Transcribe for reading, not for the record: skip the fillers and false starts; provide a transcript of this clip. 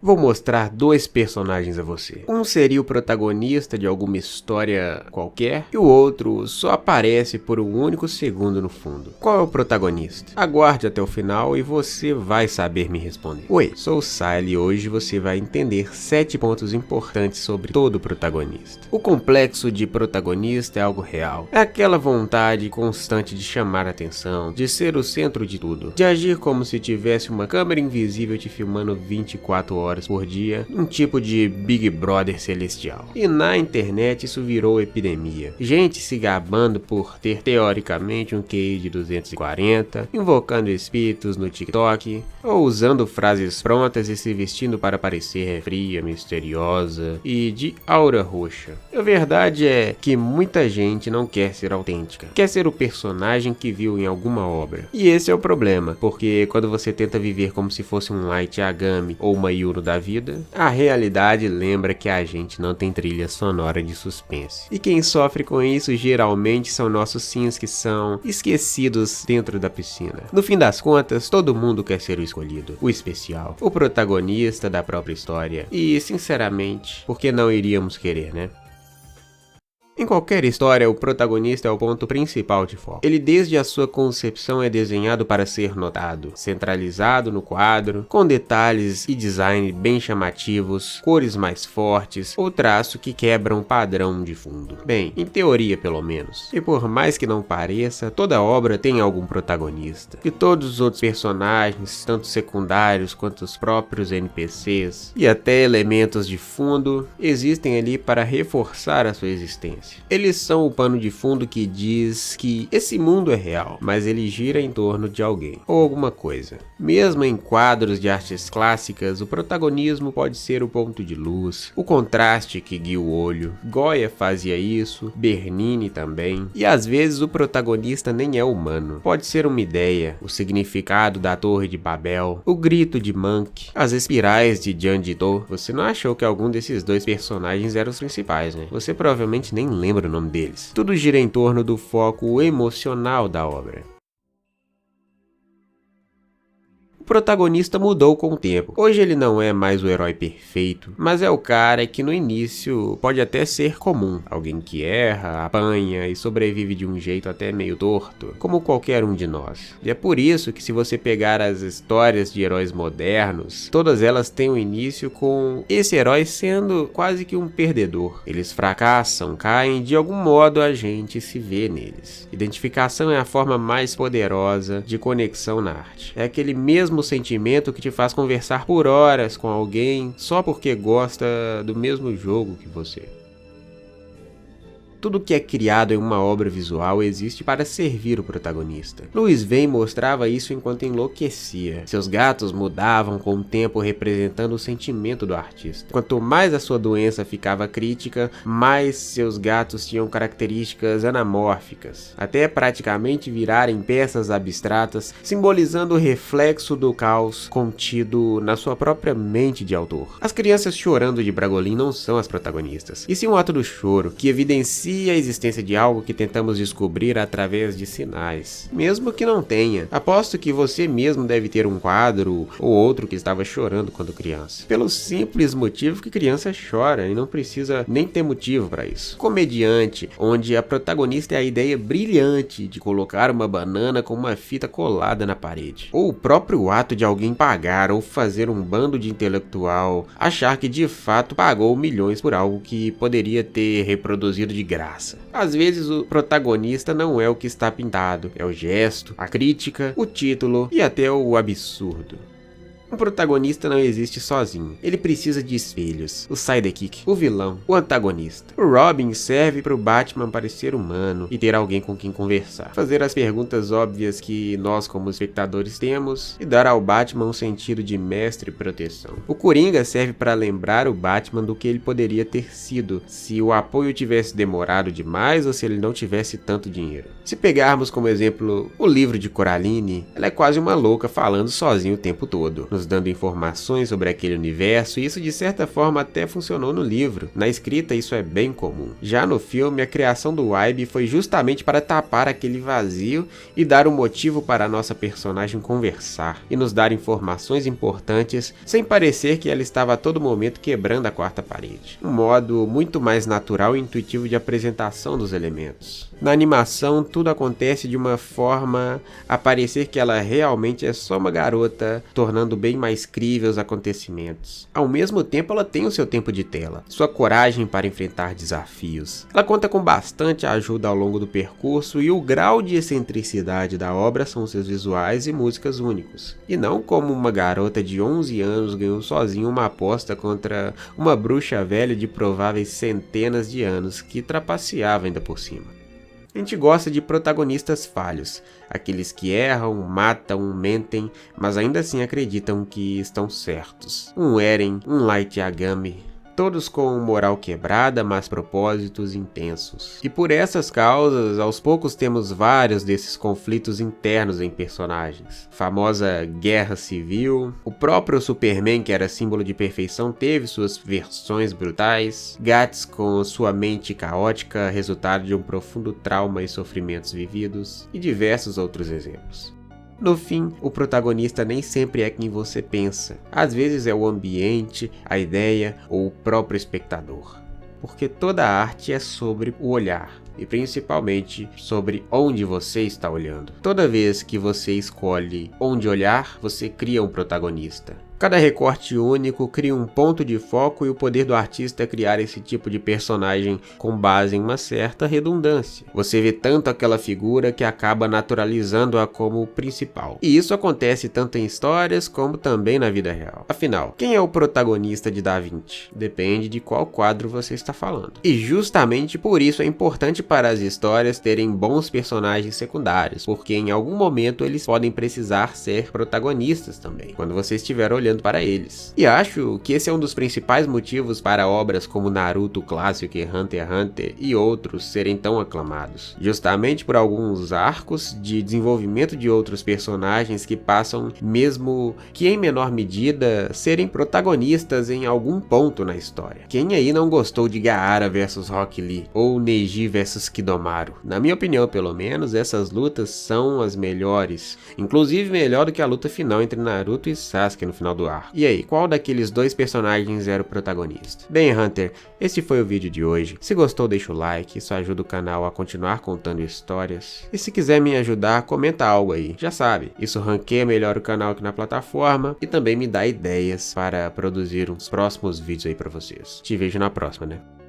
Vou mostrar dois personagens a você. Um seria o protagonista de alguma história qualquer e o outro só aparece por um único segundo no fundo. Qual é o protagonista? Aguarde até o final e você vai saber me responder. Oi, sou o Sile e hoje você vai entender 7 pontos importantes sobre todo protagonista. O complexo de protagonista é algo real. É aquela vontade constante de chamar a atenção, de ser o centro de tudo, de agir como se tivesse uma câmera invisível te filmando 24 horas por dia, um tipo de Big Brother celestial. E na internet isso virou epidemia. Gente se gabando por ter teoricamente um QI de 240, invocando espíritos no TikTok, ou usando frases prontas e se vestindo para parecer fria, misteriosa e de aura roxa. A verdade é que muita gente não quer ser autêntica, quer ser o personagem que viu em alguma obra. E esse é o problema, porque quando você tenta viver como se fosse um Light Yagami ou uma Yuno da vida, a realidade lembra que a gente não tem trilha sonora de suspense. E quem sofre com isso geralmente são nossos sims que são esquecidos dentro da piscina. No fim das contas, todo mundo quer ser o escolhido, o especial, o protagonista da própria história. E, sinceramente, por que não iríamos querer, né? Em qualquer história, o protagonista é o ponto principal de foco. Ele desde a sua concepção é desenhado para ser notado, centralizado no quadro, com detalhes e design bem chamativos, cores mais fortes ou traço que quebram um padrão de fundo. Bem, em teoria pelo menos. E por mais que não pareça, toda obra tem algum protagonista. E todos os outros personagens, tanto secundários quanto os próprios NPCs e até elementos de fundo, existem ali para reforçar a sua existência. Eles são o pano de fundo que diz que esse mundo é real, mas ele gira em torno de alguém ou alguma coisa. Mesmo em quadros de artes clássicas, o protagonismo pode ser o ponto de luz, o contraste que guia o olho. Goya fazia isso, Bernini também, e às vezes o protagonista nem é humano. Pode ser uma ideia, o significado da Torre de Babel, o grito de Munch, as espirais de Jean Didot. Você não achou que algum desses dois personagens eram os principais, né? Você provavelmente nem lembra o nome deles. Tudo gira em torno do foco emocional da obra. O protagonista mudou com o tempo. Hoje ele não é mais o herói perfeito, mas é o cara que no início pode até ser comum. Alguém que erra, apanha e sobrevive de um jeito até meio torto, como qualquer um de nós. E é por isso que se você pegar as histórias de heróis modernos, todas elas têm um início com esse herói sendo quase que um perdedor. Eles fracassam, caem, de algum modo a gente se vê neles. Identificação é a forma mais poderosa de conexão na arte. É aquele mesmo sentimento que te faz conversar por horas com alguém só porque gosta do mesmo jogo que você. Tudo que é criado em uma obra visual existe para servir o protagonista. Louis Vane mostrava isso enquanto enlouquecia. Seus gatos mudavam com o tempo representando o sentimento do artista. Quanto mais a sua doença ficava crítica, mais seus gatos tinham características anamórficas, até praticamente virarem peças abstratas, simbolizando o reflexo do caos contido na sua própria mente de autor. As crianças chorando de Bragolin não são as protagonistas, e sim um ato do choro, que evidencia a existência de algo que tentamos descobrir através de sinais, mesmo que não tenha. Aposto que você mesmo deve ter um quadro ou outro que estava chorando quando criança, pelo simples motivo que criança chora e não precisa nem ter motivo para isso. Comediante, onde a protagonista é a ideia brilhante de colocar uma banana com uma fita colada na parede, ou o próprio ato de alguém pagar ou fazer um bando de intelectual achar que de fato pagou milhões por algo que poderia ter reproduzido de graça. Às vezes o protagonista não é o que está pintado, é o gesto, a crítica, o título e até o absurdo. Um protagonista não existe sozinho, ele precisa de espelhos, o sidekick, o vilão, o antagonista. O Robin serve para o Batman parecer humano e ter alguém com quem conversar, fazer as perguntas óbvias que nós como espectadores temos e dar ao Batman um sentido de mestre e proteção. O Coringa serve para lembrar o Batman do que ele poderia ter sido se o apoio tivesse demorado demais ou se ele não tivesse tanto dinheiro. Se pegarmos como exemplo o livro de Coraline, ela é quase uma louca falando sozinha o tempo todo. Nos nos dando informações sobre aquele universo, e isso de certa forma até funcionou no livro. Na escrita isso é bem comum. Já no filme, a criação do Wybie foi justamente para tapar aquele vazio e dar um motivo para a nossa personagem conversar e nos dar informações importantes sem parecer que ela estava a todo momento quebrando a quarta parede. Um modo muito mais natural e intuitivo de apresentação dos elementos. Na animação, tudo acontece de uma forma a parecer que ela realmente é só uma garota, tornando bem mais críveis os acontecimentos. Ao mesmo tempo, ela tem o seu tempo de tela, sua coragem para enfrentar desafios. Ela conta com bastante ajuda ao longo do percurso e o grau de excentricidade da obra são seus visuais e músicas únicos. E não como uma garota de 11 anos ganhou sozinha uma aposta contra uma bruxa velha de prováveis centenas de anos que trapaceava ainda por cima. A gente gosta de protagonistas falhos, aqueles que erram, matam, mentem, mas ainda assim acreditam que estão certos. Um Eren, um Light Yagami, todos com moral quebrada, mas propósitos intensos. E por essas causas, aos poucos temos vários desses conflitos internos em personagens. Famosa guerra civil, o próprio Superman, que era símbolo de perfeição, teve suas versões brutais. Guts, com sua mente caótica, resultado de um profundo trauma e sofrimentos vividos, e diversos outros exemplos. No fim, o protagonista nem sempre é quem você pensa. Às vezes é o ambiente, a ideia ou o próprio espectador. Porque toda arte é sobre o olhar, e principalmente sobre onde você está olhando. Toda vez que você escolhe onde olhar, você cria um protagonista. Cada recorte único cria um ponto de foco e o poder do artista é criar esse tipo de personagem com base em uma certa redundância. Você vê tanto aquela figura que acaba naturalizando-a como principal. E isso acontece tanto em histórias como também na vida real. Afinal, quem é o protagonista de Da Vinci? Depende de qual quadro você está falando. E justamente por isso é importante para as histórias terem bons personagens secundários, porque em algum momento eles podem precisar ser protagonistas também, quando você estiver olhando para eles. E acho que esse é um dos principais motivos para obras como Naruto clássico e Hunter x Hunter e outros serem tão aclamados. Justamente por alguns arcos de desenvolvimento de outros personagens que passam, mesmo que em menor medida, serem protagonistas em algum ponto na história. Quem aí não gostou de Gaara vs Rock Lee ou Neji vs Kidomaru? Na minha opinião, pelo menos, essas lutas são as melhores, inclusive melhor do que a luta final entre Naruto e Sasuke no final do ar. E aí, qual daqueles dois personagens era o protagonista? Bem, Hunter, esse foi o vídeo de hoje. Se gostou, deixa o like, isso ajuda o canal a continuar contando histórias. E se quiser me ajudar, comenta algo aí. Já sabe, isso ranqueia melhor o canal aqui na plataforma e também me dá ideias para produzir uns próximos vídeos aí pra vocês. Te vejo na próxima, né?